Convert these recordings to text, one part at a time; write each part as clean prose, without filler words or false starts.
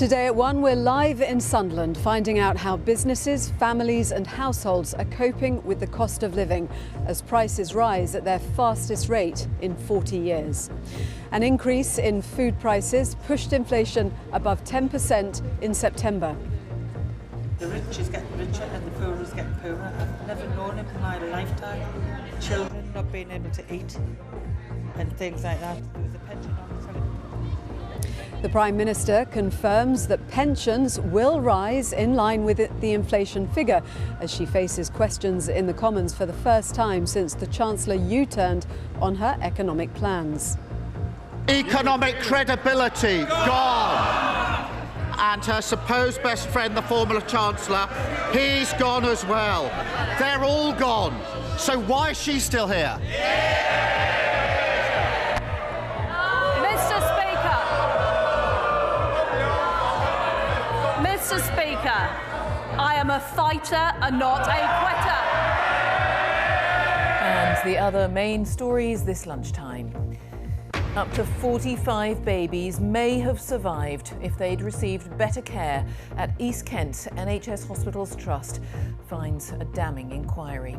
Today at 1, we're live in Sunderland, finding out how businesses, families and households are coping with the cost of living as prices rise at their fastest rate in 40 years. An increase in food prices pushed inflation above 10% in September. The rich is getting richer and the poor is getting poorer. I've never known it in my lifetime. Children not being able to eat and things like that. There was a pension on the television. The Prime Minister confirms that pensions will rise in line with the inflation figure as she faces questions in the Commons for the first time since the Chancellor U-turned on her economic plans. Economic credibility gone. And her supposed best friend, the former Chancellor, he's gone as well. They're all gone. So why is she still here? Mr. Speaker, I am a fighter and not a quitter. And the other main stories this lunchtime. Up to 45 babies may have survived if they'd received better care at East Kent NHS Hospitals Trust, finds a damning inquiry.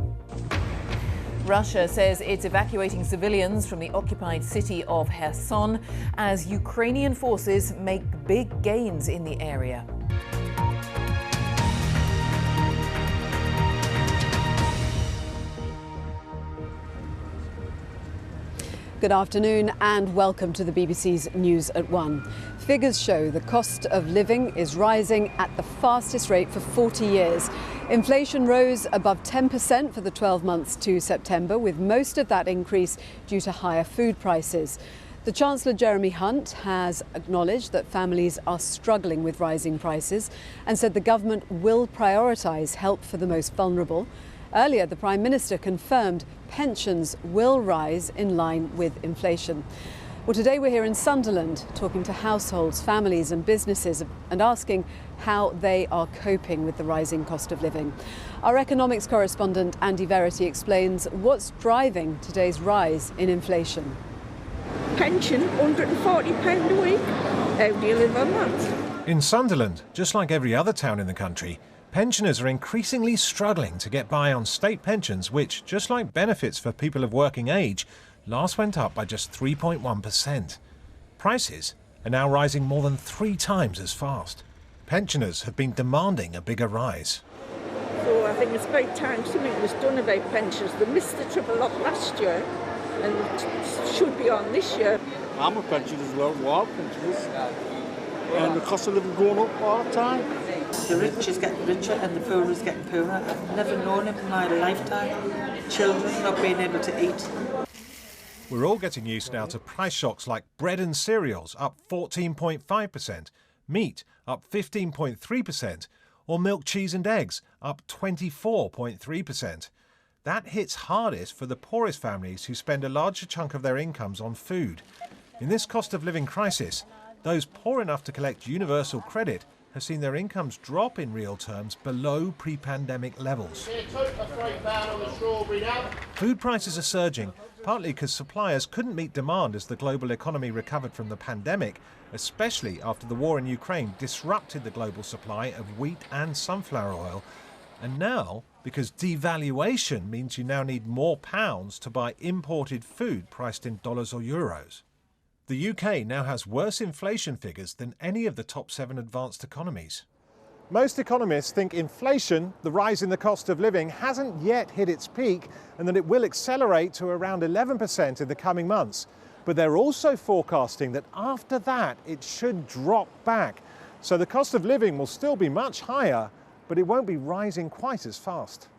Russia says it's evacuating civilians from the occupied city of Kherson as Ukrainian forces make big gains in the area. Good afternoon and welcome to the BBC's News at 1. Figures show the cost of living is rising at the fastest rate for 40 years. Inflation rose above 10% for the 12 months to September, with most of that increase due to higher food prices. The Chancellor Jeremy Hunt has acknowledged that families are struggling with rising prices and said the government will prioritise help for the most vulnerable. Earlier, the Prime Minister confirmed pensions will rise in line with inflation. Well, today we're here in Sunderland talking to households, families and businesses and asking how they are coping with the rising cost of living. Our economics correspondent Andy Verity explains what's driving today's rise in inflation. Pension, £140 a week. How do you live on that? In Sunderland, just like every other town in the country, pensioners are increasingly struggling to get by on state pensions which, just like benefits for people of working age, last went up by just 3.1%. Prices are now rising more than 3 times as fast. Pensioners have been demanding a bigger rise. So I think it's about time something was done about pensions. They missed the triple up last year and it should be on this year. I'm a pensioner as well, we are pensioners. And the cost of living going up all the time. The rich is getting richer and the poor is getting poorer. I've never known it in my lifetime. Children not being able to eat. We're all getting used now to price shocks like bread and cereals up 14.5%, meat up 15.3%, or milk, cheese and eggs up 24.3%. That hits hardest for the poorest families who spend a larger chunk of their incomes on food. In this cost of living crisis, those poor enough to collect universal credit have seen their incomes drop in real terms below pre-pandemic levels. Food prices are surging, partly because suppliers couldn't meet demand as the global economy recovered from the pandemic, especially after the war in Ukraine disrupted the global supply of wheat and sunflower oil. And now, because devaluation means you now need more pounds to buy imported food priced in dollars or euros. The UK now has worse inflation figures than any of the top 7 advanced economies. Most economists think inflation, the rise in the cost of living, hasn't yet hit its peak and that it will accelerate to around 11% in the coming months. But they're also forecasting that after that it should drop back. So the cost of living will still be much higher, but it won't be rising quite as fast.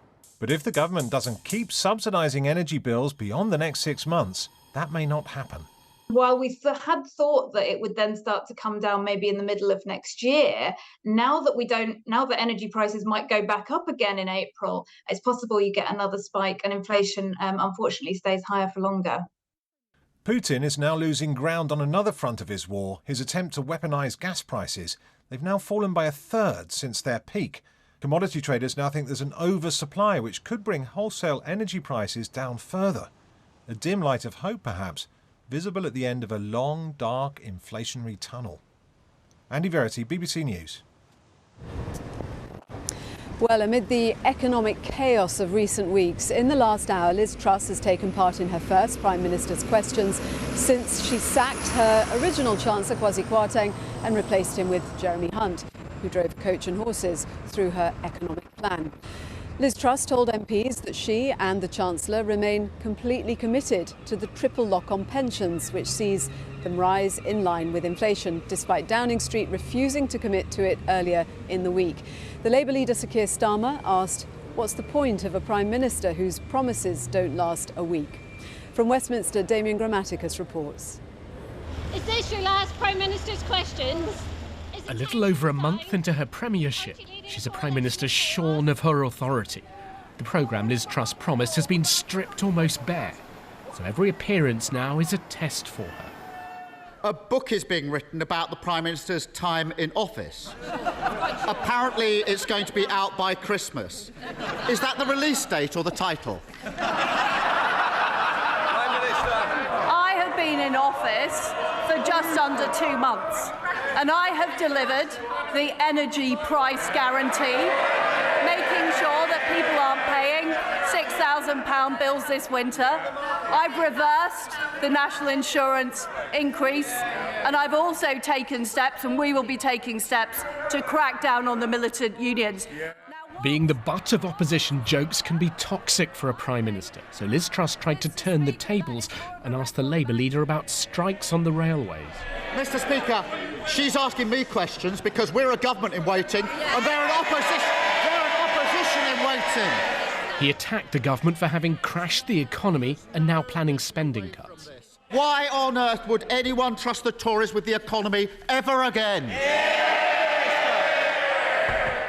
But if the government doesn't keep subsidising energy bills beyond the next 6 months, that may not happen. While we had thought that it would then start to come down maybe in the middle of next year, now that energy prices might go back up again in April, it's possible you get another spike and inflation unfortunately stays higher for longer. Putin is now losing ground on another front of his war, his attempt to weaponize gas prices. They've now fallen by 1/3 since their peak. Commodity traders now think there's an oversupply which could bring wholesale energy prices down further. A dim light of hope, perhaps, visible at the end of a long, dark, inflationary tunnel. Andy Verity, BBC News. Well, amid the economic chaos of recent weeks, in the last hour, Liz Truss has taken part in her first Prime Minister's questions since she sacked her original Chancellor, Kwasi Kwarteng, and replaced him with Jeremy Hunt, who drove coach and horses through her economic plan. Liz Truss told MPs that she and the Chancellor remain completely committed to the triple lock on pensions, which sees them rise in line with inflation, despite Downing Street refusing to commit to it earlier in the week. The Labour leader Sir Keir Starmer asked, what's the point of a Prime Minister whose promises don't last a week? From Westminster, Damien Grammaticus reports. Is this your last Prime Minister's questions? A little over a month into her premiership, she's a Prime Minister shorn of her authority. The programme Liz Truss promised has been stripped almost bare, so every appearance now is a test for her. A book is being written about the Prime Minister's time in office. Apparently it's going to be out by Christmas. Is that the release date or the title? I have been in office for just under 2 months, and I have delivered the energy price guarantee, making sure that people aren't paying £6,000 bills this winter. I've reversed the national insurance increase, and I've also taken steps, and we will be taking steps, to crack down on the militant unions. Being the butt of opposition jokes can be toxic for a Prime Minister, so Liz Truss tried to turn the tables and asked the Labour leader about strikes on the railways. Mr. Speaker, she's asking me questions because we're a government in waiting and they're an opposition in waiting. He attacked the government for having crashed the economy and now planning spending cuts. Why on earth would anyone trust the Tories with the economy ever again?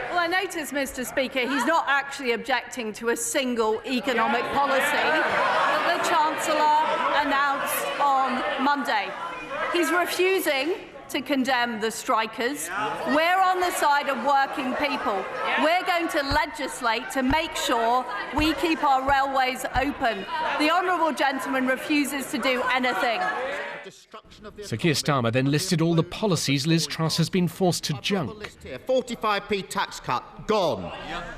Well, I notice, Mr. Speaker, he's not actually objecting to a single economic policy that the Chancellor announced on Monday. He's refusing to condemn the strikers. We're on the side of working people. We're going to legislate to make sure we keep our railways open. The honourable gentleman refuses to do anything. Sir Keir Starmer then listed all the policies Liz Truss has been forced to junk. 45p tax cut, gone.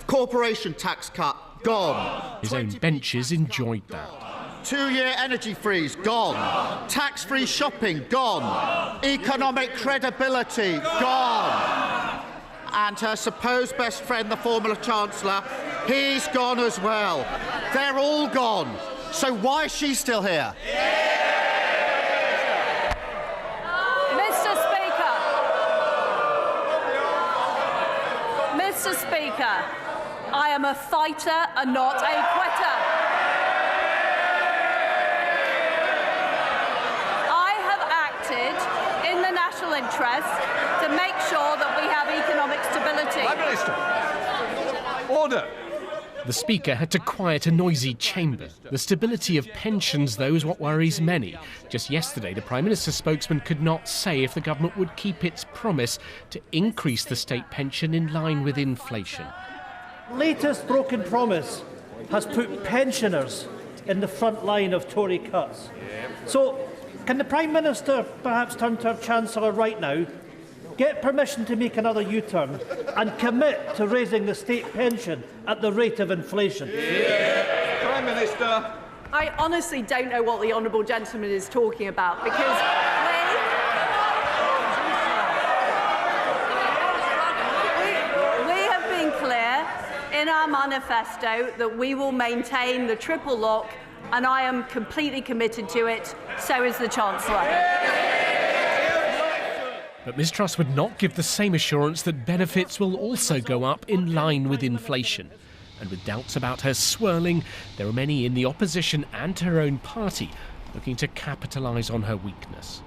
Corporation tax cut, gone. His own benches enjoyed that. 2-year energy freeze, gone. Tax-free shopping, gone. Economic credibility, gone. And her supposed best friend, the former Chancellor, he's gone as well. They're all gone. So why is she still here? Mr. Speaker, I am a fighter and not a quitter. In the national interest to make sure that we have economic stability. Prime Minister, order. The Speaker had to quiet a noisy chamber. The stability of pensions, though, is what worries many. Just yesterday, the Prime Minister's spokesman could not say if the government would keep its promise to increase the state pension in line with inflation. Latest broken promise has put pensioners in the front line of Tory cuts. So, can the Prime Minister perhaps turn to her Chancellor right now, get permission to make another U-turn and commit to raising the state pension at the rate of inflation? Prime Minister. I honestly don't know what the honourable gentleman is talking about, because we have been clear in our manifesto that we will maintain the triple lock, and I am completely committed to it. So is the Chancellor. But Ms Truss would not give the same assurance that benefits will also go up in line with inflation. And with doubts about her swirling, there are many in the opposition and her own party looking to capitalise on her weakness.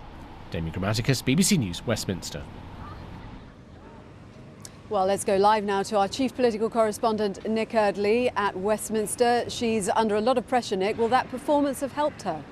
Damien Grammaticus, BBC News, Westminster. Well, let's go live now to our chief political correspondent, Nick Eardley at Westminster. She's under a lot of pressure, Nick. Will that performance have helped her?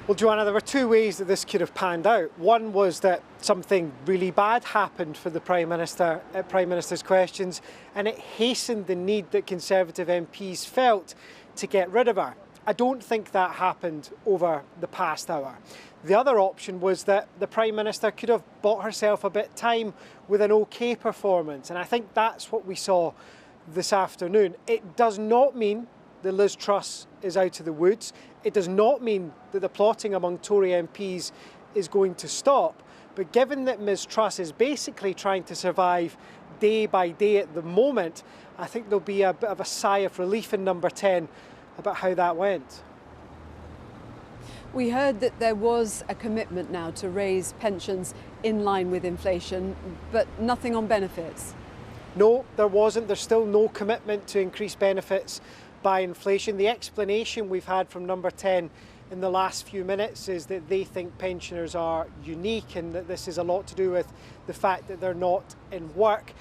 Well, Joanna, there were two ways that this could have panned out. One was that something really bad happened for the Prime Minister at Prime Minister's questions, and it hastened the need that Conservative MPs felt to get rid of her. I don't think that happened over the past hour. The other option was that the Prime Minister could have bought herself a bit of time with an OK performance, and I think that's what we saw this afternoon. It does not mean that Liz Truss is out of the woods. It does not mean that the plotting among Tory MPs is going to stop. But given that Ms Truss is basically trying to survive day by day at the moment, I think there'll be a bit of a sigh of relief in Number 10 about how that went. We heard that there was a commitment now to raise pensions in line with inflation, but nothing on benefits. No, there wasn't. There's still no commitment to increase benefits by inflation. The explanation we've had from Number 10 in the last few minutes is that they think pensioners are unique and that this is a lot to do with the fact that they're not in work.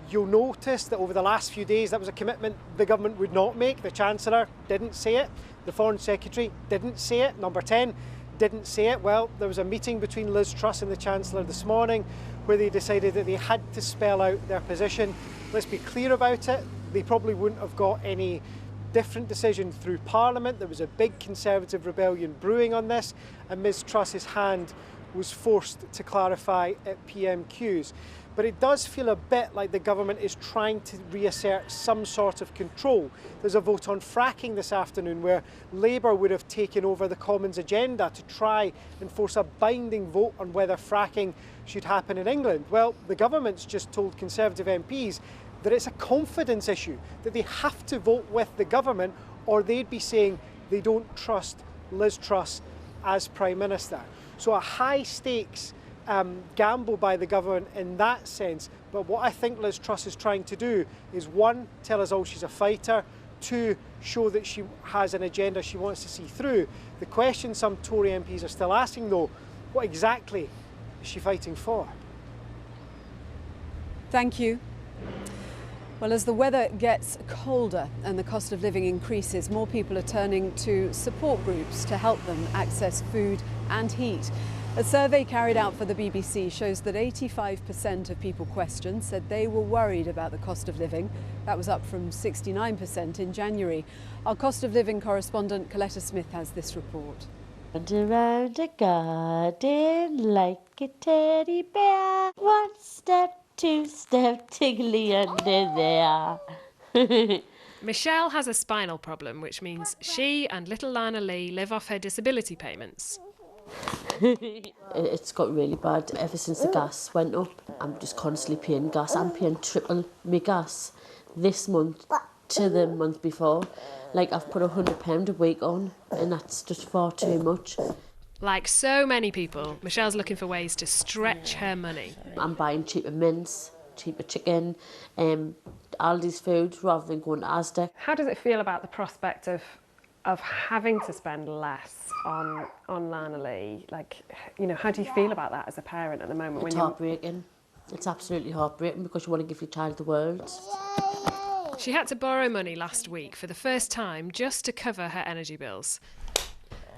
You'll notice that over the last few days that was a commitment the government would not make. The Chancellor didn't say it. The Foreign Secretary didn't say it. Number 10 didn't say it. Well, there was a meeting between Liz Truss and the Chancellor this morning where they decided that they had to spell out their position. Let's be clear about it. They probably wouldn't have got any different decision through Parliament. There was a big Conservative rebellion brewing on this, and Ms Truss's hand was forced to clarify at PMQs. But it does feel a bit like the government is trying to reassert some sort of control. There's a vote on fracking this afternoon where Labour would have taken over the Commons agenda to try and force a binding vote on whether fracking should happen in England. Well, the government's just told Conservative MPs that it's a confidence issue, that they have to vote with the government or they'd be saying they don't trust Liz Truss as Prime Minister. So a high stakes gamble by the government in that sense. But what I think Liz Truss is trying to do is, one, tell us all she's a fighter, two, show that she has an agenda she wants to see through. The question some Tory MPs are still asking though, what exactly is she fighting for? Thank you. Well, as the weather gets colder and the cost of living increases, more people are turning to support groups to help them access food and heat. A survey carried out for the BBC shows that 85% of people questioned said they were worried about the cost of living. That was up from 69% in January. Our cost of living correspondent Coletta Smith has this report. And around a garden like a teddy bear, one step, two step, tiggly under there. Michelle has a spinal problem, which means she and little Lana Lee live off her disability payments. It's got really bad ever since the gas went up. I'm just constantly paying gas. I'm paying triple my gas this month to the month before. Like, I've put £100 a week on, and that's just far too much. Like so many people, Michelle's looking for ways to stretch her money. I'm buying cheaper mince, cheaper chicken, Aldi's food rather than going to Asda. How does it feel about the prospect of having to spend less on Lana Lee? Like, you know, how do you feel about that as a parent at the moment? It's heartbreaking. It's absolutely heartbreaking because you want to give your child the world. She had to borrow money last week for the first time just to cover her energy bills.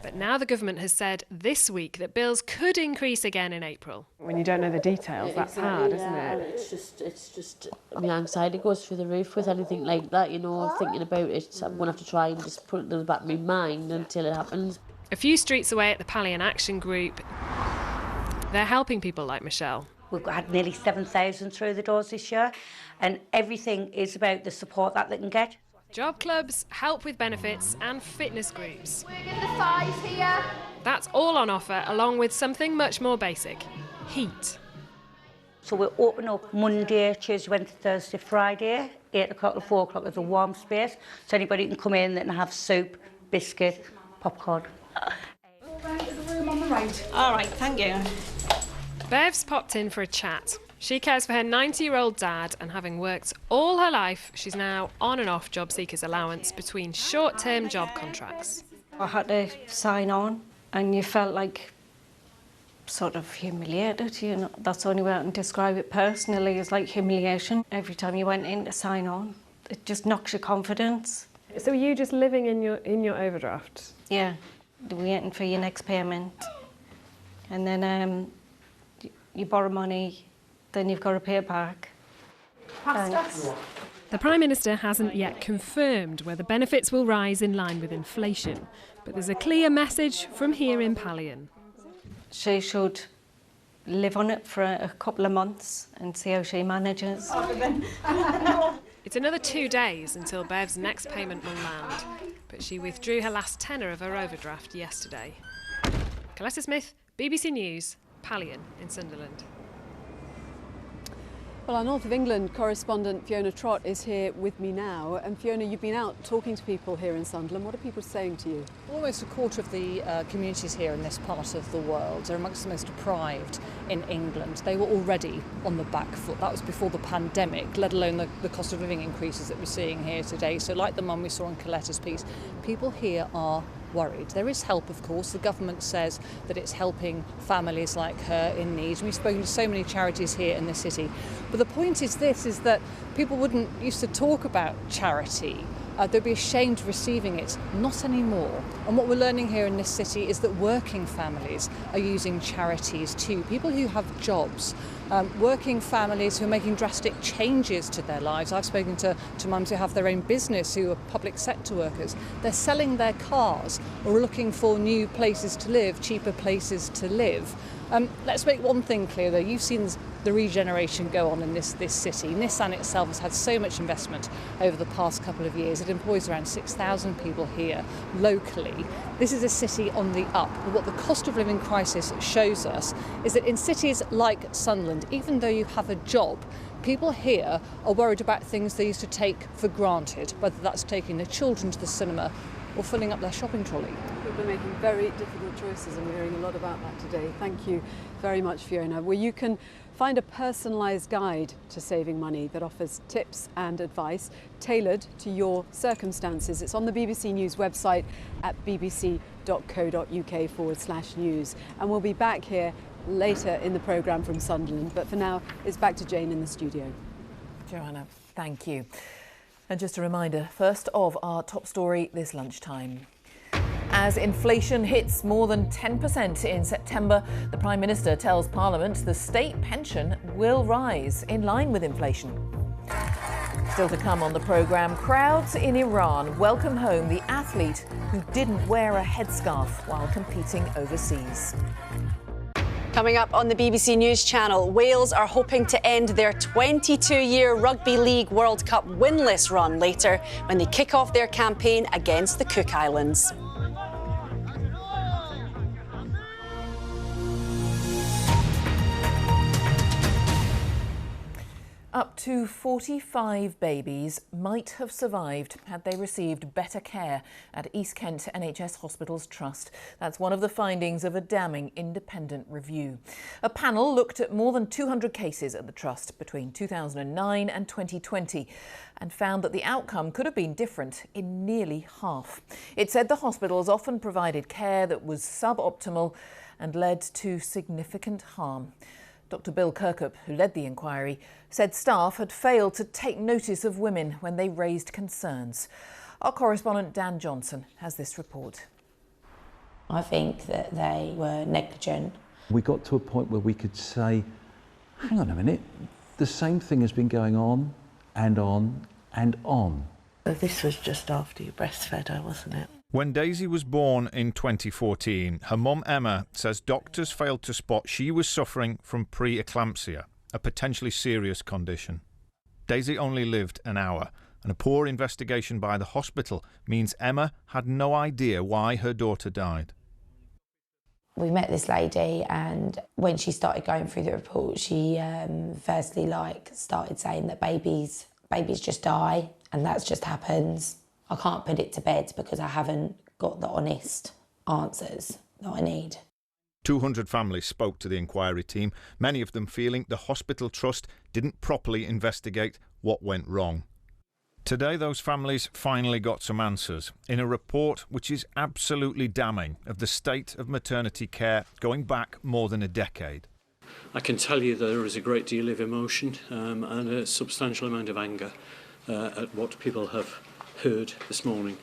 But now the government has said this week that bills could increase again in April. When you don't know the details, that's hard, isn't it? It's just, my anxiety goes through the roof with anything like that, you know, thinking about it. I'm going to have to try and just put it in the back of my mind until it happens. A few streets away at the Pallion Action Group, they're helping people like Michelle. We've had nearly 7,000 through the doors this year, and everything is about the support that they can get. Job clubs, help with benefits and fitness groups. We're in the size here. That's all on offer, along with something much more basic, heat. So we're open up Monday, Tuesday, Wednesday, Thursday, Friday, 8 o'clock to 4 o'clock is a warm space, so anybody can come in and have soup, biscuit, popcorn. All round to the room on the right. All right, thank you. Bev's popped in for a chat. She cares for her 90-year-old dad, and having worked all her life, she's now on and off job seekers allowance between short-term job contracts. I had to sign on, and you felt like sort of humiliated, you know. That's the only way I can describe it personally, is like humiliation. Every time you went in to sign on, it just knocks your confidence. So are you just living in your overdraft? Yeah, waiting for your next payment. And then you borrow money, then you've got to pay it back. Pasta? The Prime Minister hasn't yet confirmed whether benefits will rise in line with inflation, but there's a clear message from here in Pallion. She should live on it for a couple of months and see how she manages. It's another 2 days until Bev's next payment will land, but she withdrew her last tenner of her overdraft yesterday. Coletta Smith, BBC News, Pallion in Sunderland. Well, our North of England correspondent Fiona Trott is here with me now. And Fiona, you've been out talking to people here in Sunderland. What are people saying to you? Almost a quarter of the communities here in this part of the world are amongst the most deprived in England. They were already on the back foot. That was before the pandemic, let alone the cost of living increases that we're seeing here today. So like the mum we saw in Coletta's piece, people here are worried. There is help, of course. The government says that it's helping families like her in need. We've spoken to so many charities here in the city. But the point is this, is that people wouldn't used to talk about charity. They'd be ashamed of receiving it. Not anymore. And what we're learning here in this city is that working families are using charities too. People who have jobs, working families who are making drastic changes to their lives. I've spoken to mums who have their own business, who are public sector workers. They're selling their cars or looking for new places to live, cheaper places to live. Let's make one thing clear though, you've seen the regeneration go on in this city. Nissan itself has had so much investment over the past couple of years. It employs around 6,000 people here locally. This is a city on the up. But what the cost of living crisis shows us is that in cities like Sunderland, even though you have a job, people here are worried about things they used to take for granted, whether that's taking their children to the cinema or filling up their shopping trolley. People are making very difficult choices, and we're hearing a lot about that today. Thank you very much, Fiona. Where you can find a personalised guide to saving money that offers tips and advice tailored to your circumstances. It's on the BBC News website at bbc.co.uk/news. And we'll be back here later in the programme from Sunderland. But for now, it's back to Jane in the studio. Joanna, thank you. And just a reminder, first of our top story this lunchtime. As inflation hits more than 10% in September, the Prime Minister tells Parliament the state pension will rise in line with inflation. Still to come on the programme, crowds in Iran welcome home the athlete who didn't wear a headscarf while competing overseas. Coming up on the BBC News Channel, Wales are hoping to end their 22-year Rugby League World Cup winless run later when they kick off their campaign against the Cook Islands. Up to 45 babies might have survived had they received better care at East Kent NHS Hospitals Trust. That's one of the findings of a damning independent review. A panel looked at more than 200 cases at the Trust between 2009 and 2020 and found that the outcome could have been different in nearly half. It said the hospitals often provided care that was suboptimal and led to significant harm. Dr Bill Kirkup, who led the inquiry, said staff had failed to take notice of women when they raised concerns. Our correspondent Dan Johnson has this report. I think that they were negligent. We got to a point where we could say, hang on a minute, the same thing has been going on and on and on. This was just after you breastfed her, wasn't it? When Daisy was born in 2014, her mum Emma says doctors failed to spot she was suffering from preeclampsia, a potentially serious condition. Daisy only lived an hour, and a poor investigation by the hospital means Emma had no idea why her daughter died. We met this lady, and when she started going through the report, she firstly started saying that babies just die, and that just happens. I can't put it to bed because I haven't got the honest answers that I need. 200 families spoke to the inquiry team, many of them feeling the hospital trust didn't properly investigate what went wrong. Today those families finally got some answers in a report which is absolutely damning of the state of maternity care going back more than a decade. I can tell you there is a great deal of emotion and a substantial amount of anger at what people have heard this morning.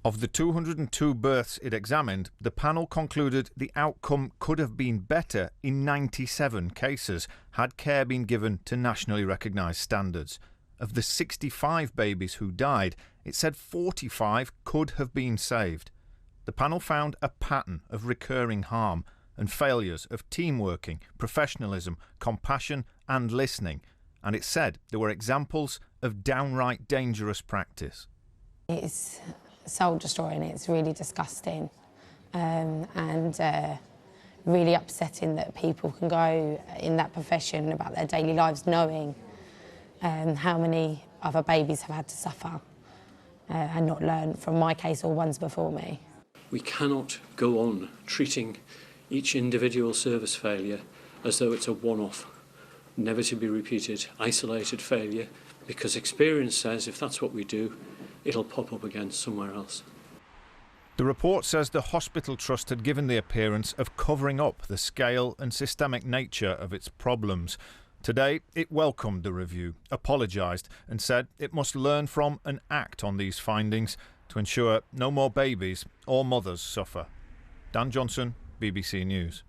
Of the 202 births it examined, the panel concluded the outcome could have been better in 97 cases had care been given to nationally recognised standards. of the 65 babies who died, it said 45 could have been saved. The panel found a pattern of recurring harm and failures of team working, professionalism, compassion and listening, and it said there were examples of downright dangerous practice. It's soul destroying, it's really disgusting and really upsetting that people can go in that profession about their daily lives knowing how many other babies have had to suffer and not learn from my case or ones before me. We cannot go on treating each individual service failure as though it's a one-off, never to be repeated, isolated failure, because experience says if that's what we do, it'll pop up again somewhere else. The report says the hospital trust had given the appearance of covering up the scale and systemic nature of its problems. Today, it welcomed the review, apologised and said it must learn from and act on these findings to ensure no more babies or mothers suffer. Dan Johnson, BBC News.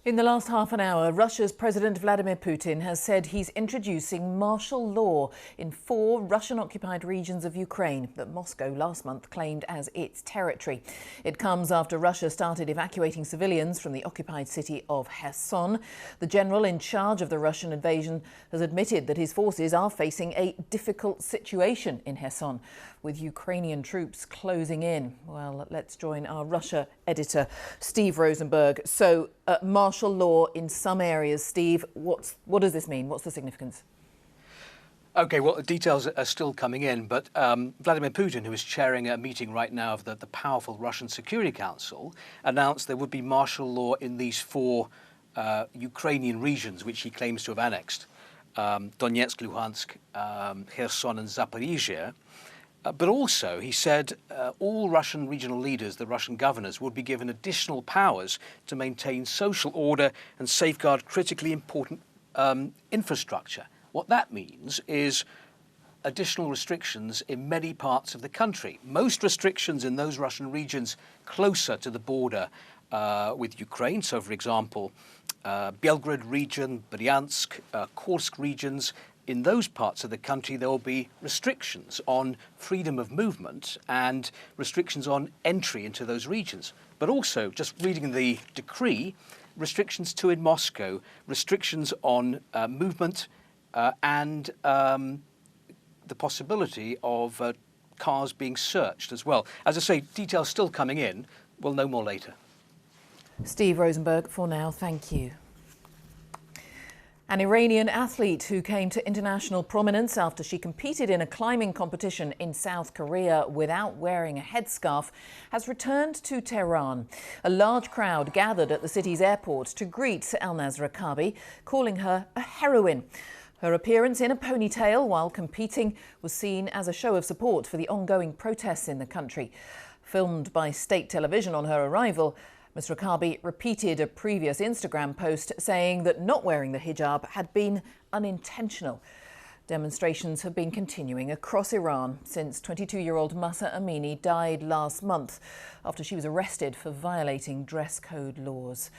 In the last half an hour, Russia's President Vladimir Putin has said he's introducing martial law in 4 Russian-occupied regions of Ukraine that Moscow last month claimed as its territory. It comes after Russia started evacuating civilians from the occupied city of Kherson. The general in charge of the Russian invasion has admitted that his forces are facing a difficult situation in Kherson, with Ukrainian troops closing in. Well, let's join our Russia editor, Steve Rosenberg. So, martial law in some areas. Steve, what does this mean? What's the significance? OK, well, the details are still coming in, but Vladimir Putin, who is chairing a meeting right now of the powerful Russian Security Council, announced there would be martial law in these 4 Ukrainian regions, which he claims to have annexed, Donetsk, Luhansk, Kherson and Zaporizhia. But also, he said, all Russian regional leaders, the Russian governors, would be given additional powers to maintain social order and safeguard critically important infrastructure. What that means is additional restrictions in many parts of the country. Most restrictions in those Russian regions closer to the border with Ukraine. So, for example, Belgrade region, Bryansk, Kursk regions. In those parts of the country, there will be restrictions on freedom of movement and restrictions on entry into those regions. But also, just reading the decree, restrictions too in Moscow, restrictions on movement and the possibility of cars being searched as well. As I say, details still coming in. We'll know more later. Steve Rosenberg, for now, thank you. An Iranian athlete who came to international prominence after she competed in a climbing competition in South Korea without wearing a headscarf has returned to Tehran. A large crowd gathered at the city's airport to greet Elnaz Rekabi, calling her a heroine. Her appearance in a ponytail while competing was seen as a show of support for the ongoing protests in the country. Filmed by state television on her arrival, Ms. Rekabi repeated a previous Instagram post saying that not wearing the hijab had been unintentional. Demonstrations have been continuing across Iran since 22-year-old Mahsa Amini died last month after she was arrested for violating dress code laws.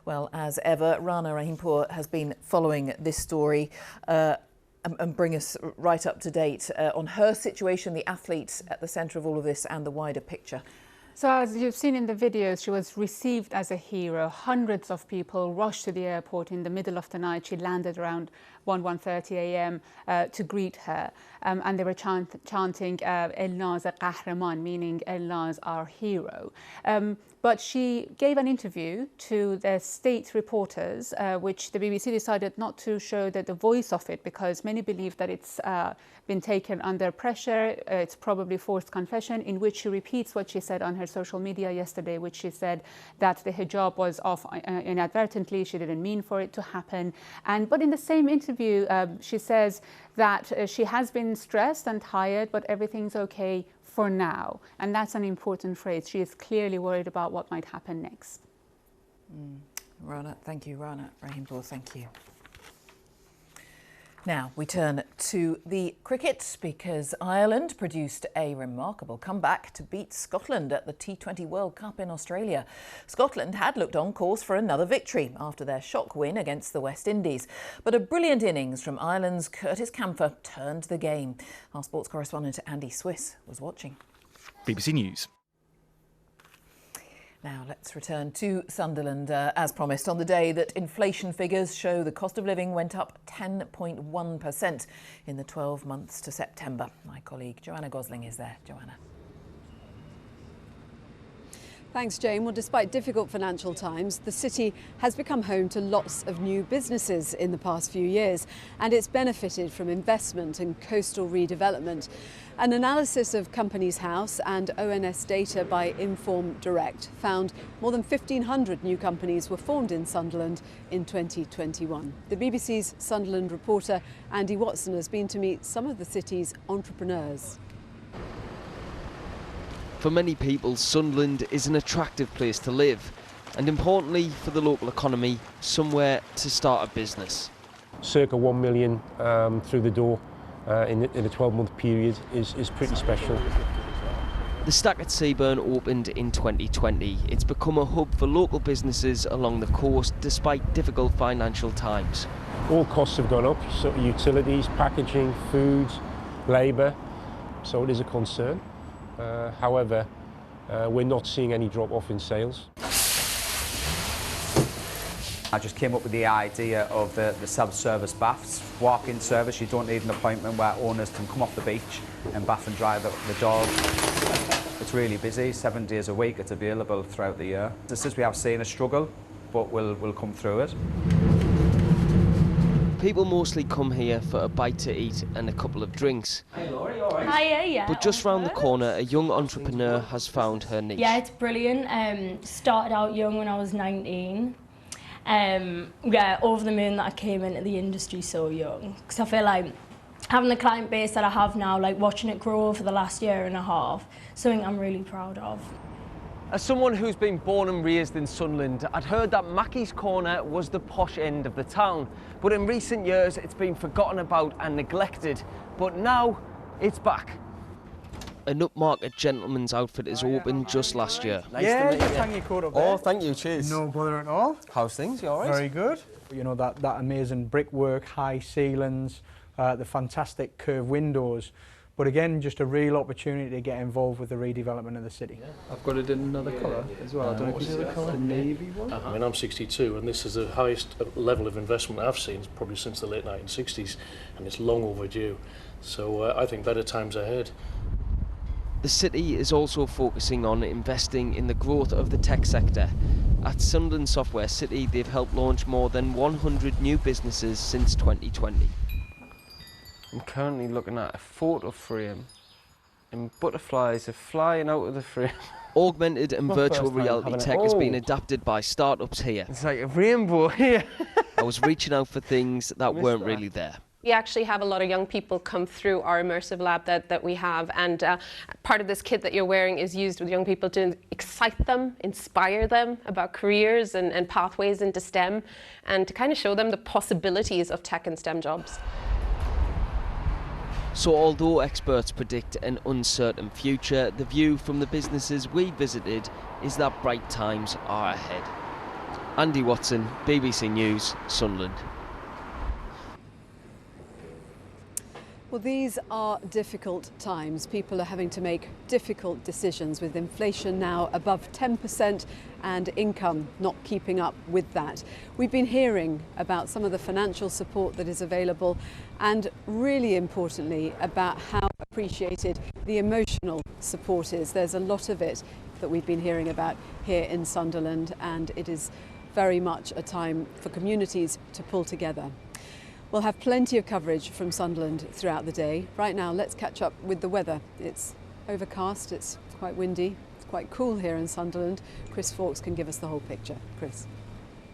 Well, as ever, Rana Rahimpour has been following this story and bring us right up to date on her situation, the athlete at the centre of all of this and the wider picture. So as you've seen in the videos, she was received as a hero. Hundreds of people rushed to the airport in the middle of the night. She landed around 1:30 a.m. To greet her. And they were chanting Elnaz Qahraman, meaning Elnaz, our hero. But she gave an interview to the state reporters, which the BBC decided not to show the voice of it because many believe that it's been taken under pressure. It's probably forced confession, in which she repeats what she said on her social media yesterday, which she said that the hijab was off inadvertently. She didn't mean for it to happen. But in the same interview, she says that she has been stressed and tired, but everything's okay for now. And that's an important phrase. She is clearly worried about what might happen next. Rana, thank you. Rana Rahimpour, thank you. Now we turn to the cricket because Ireland produced a remarkable comeback to beat Scotland at the T20 World Cup in Australia. Scotland had looked on course for another victory after their shock win against the West Indies. But a brilliant innings from Ireland's Curtis Campher turned the game. Our sports correspondent Andy Swiss was watching. BBC News. Now let's return to Sunderland. As promised, on the day that inflation figures show the cost of living went up 10.1% in the 12 months to September. My colleague Joanna Gosling is there. Joanna. Thanks, Jane. Well, despite difficult financial times, the city has become home to lots of new businesses in the past few years, and it's benefited from investment and coastal redevelopment. An analysis of Companies House and ONS data by Inform Direct found more than 1,500 new companies were formed in Sunderland in 2021. The BBC's Sunderland reporter Andy Watson has been to meet some of the city's entrepreneurs. For many people, Sunderland is an attractive place to live and, importantly for the local economy, somewhere to start a business. Circa 1 million through the door in a 12-month period is pretty special. The Stack at Seaburn opened in 2020. It's become a hub for local businesses along the coast despite difficult financial times. All costs have gone up, so utilities, packaging, food, labour, so it is a concern. However, we're not seeing any drop-off in sales. I just came up with the idea of the self-service baths, walk-in service. You don't need an appointment, where owners can come off the beach and bath and dry the dog. It's really busy, 7 days a week. It's available throughout the year. It's just we have seen a struggle, but we'll come through it. People mostly come here for a bite to eat and a couple of drinks. Hi, Laurie, all right? Hi, yeah. But just round the corner, a young entrepreneur has found her niche. Yeah, it's brilliant. Started out young when I was 19. Yeah, over the moon that I came into the industry so young. Because I feel like having the client base that I have now, like watching it grow over the last year and a half, something I'm really proud of. As someone who's been born and raised in Sunderland, I'd heard that Mackie's Corner was the posh end of the town. But in recent years, it's been forgotten about and neglected. But now, it's back. An upmarket gentleman's outfit is opened just last year. Nice to meet you. Hang your coat up there. Oh, thank you, cheers. No bother at all. How's things, you all right? Very good. You know, that amazing brickwork, high ceilings, the fantastic curved windows. But again, just a real opportunity to get involved with the redevelopment of the city. Yeah. I've got it in another colour as well. I don't know if it's the colour. The navy one? I mean, I'm 62 and this is the highest level of investment I've seen probably since the late 1960s, and it's long overdue. So I think better times ahead. The city is also focusing on investing in the growth of the tech sector. At Sunderland Software City, they've helped launch more than 100 new businesses since 2020. I'm currently looking at a photo frame and butterflies are flying out of the frame. Augmented and virtual reality tech has been adapted by startups here. It's like a rainbow here. I was reaching out for things that weren't really there. We actually have a lot of young people come through our immersive lab that we have, and part of this kit that you're wearing is used with young people to excite them, inspire them about careers and pathways into STEM, and to kind of show them the possibilities of tech and STEM jobs. So although experts predict an uncertain future, the view from the businesses we visited is that bright times are ahead. Andy Watson, BBC News, Sunderland. Well, these are difficult times. People are having to make difficult decisions with inflation now above 10% and income not keeping up with that. We've been hearing about some of the financial support that is available and, really importantly, about how appreciated the emotional support is. There's a lot of it that we've been hearing about here in Sunderland, and it is very much a time for communities to pull together. We'll have plenty of coverage from Sunderland throughout the day. Right now, let's catch up with the weather. It's overcast, it's quite windy, it's quite cool here in Sunderland. Chris Fawkes can give us the whole picture. Chris.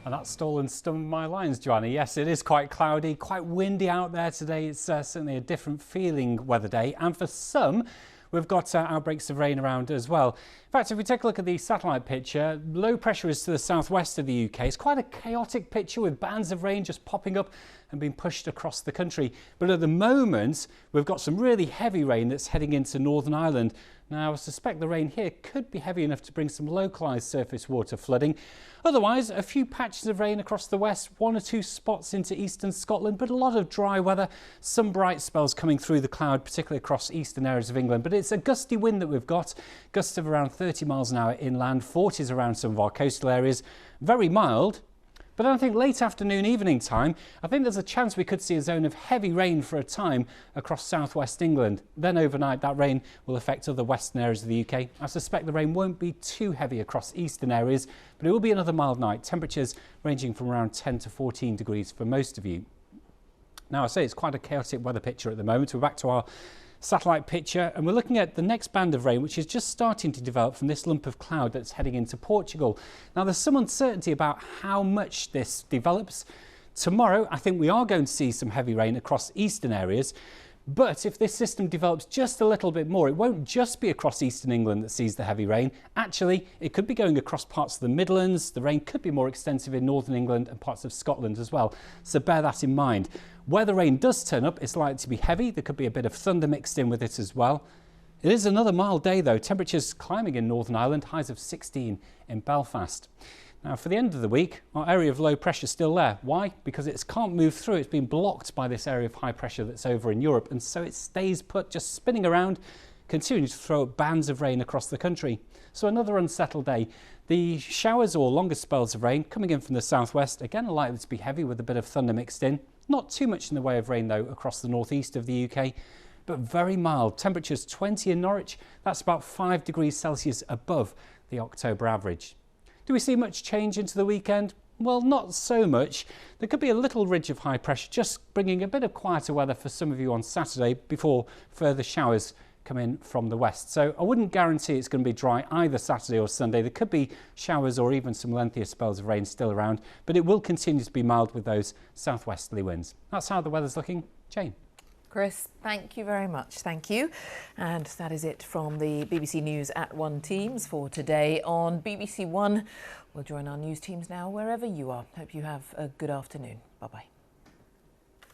And that stolen some of my lines, Joanna. Yes, it is quite cloudy, quite windy out there today. It's certainly a different feeling weather day. And for some, we've got outbreaks of rain around as well. In fact, if we take a look at the satellite picture, low pressure is to the southwest of the UK. It's quite a chaotic picture with bands of rain just popping up and being pushed across the country. But at the moment, we've got some really heavy rain that's heading into Northern Ireland. Now, I suspect the rain here could be heavy enough to bring some localised surface water flooding. Otherwise, a few patches of rain across the west, 1 or 2 spots into eastern Scotland, but a lot of dry weather, some bright spells coming through the cloud, particularly across eastern areas of England. But it's a gusty wind that we've got, gusts of around 30 miles an hour inland, 40s around some of our coastal areas, very mild. But I think late afternoon, evening time, I think there's a chance we could see a zone of heavy rain for a time across southwest England. Then overnight, that rain will affect other western areas of the UK. I suspect the rain won't be too heavy across eastern areas, but it will be another mild night. Temperatures ranging from around 10 to 14 degrees for most of you. Now, I say it's quite a chaotic weather picture at the moment. We're back to our satellite picture and we're looking at the next band of rain, which is just starting to develop from this lump of cloud that's heading into Portugal. Now, there's some uncertainty about how much this develops. Tomorrow, I think we are going to see some heavy rain across eastern areas. But if this system develops just a little bit more, it won't just be across eastern England that sees the heavy rain. Actually, it could be going across parts of the Midlands. The rain could be more extensive in northern England and parts of Scotland as well. So bear that in mind. Where the rain does turn up, it's likely to be heavy. There could be a bit of thunder mixed in with it as well. It is another mild day though. Temperatures climbing in Northern Ireland, highs of 16 in Belfast. Now, for the end of the week, our area of low pressure is still there. Why? Because it can't move through. It's been blocked by this area of high pressure that's over in Europe, and so it stays put, just spinning around, continuing to throw bands of rain across the country. So another unsettled day. The showers or longer spells of rain coming in from the southwest, again, are likely to be heavy with a bit of thunder mixed in. Not too much in the way of rain, though, across the northeast of the UK, but very mild. Temperatures 20 in Norwich. That's about 5 degrees Celsius above the October average. Do we see much change into the weekend? Well, not so much. There could be a little ridge of high pressure just bringing a bit of quieter weather for some of you on Saturday before further showers come in from the west. So I wouldn't guarantee it's going to be dry either Saturday or Sunday. There could be showers or even some lengthier spells of rain still around, but it will continue to be mild with those southwesterly winds. That's how the weather's looking. Jane. Chris, thank you very much. Thank you. And that is it from the BBC News at 1 teams for today on BBC One. We'll join our news teams now wherever you are. Hope you have a good afternoon. Bye-bye.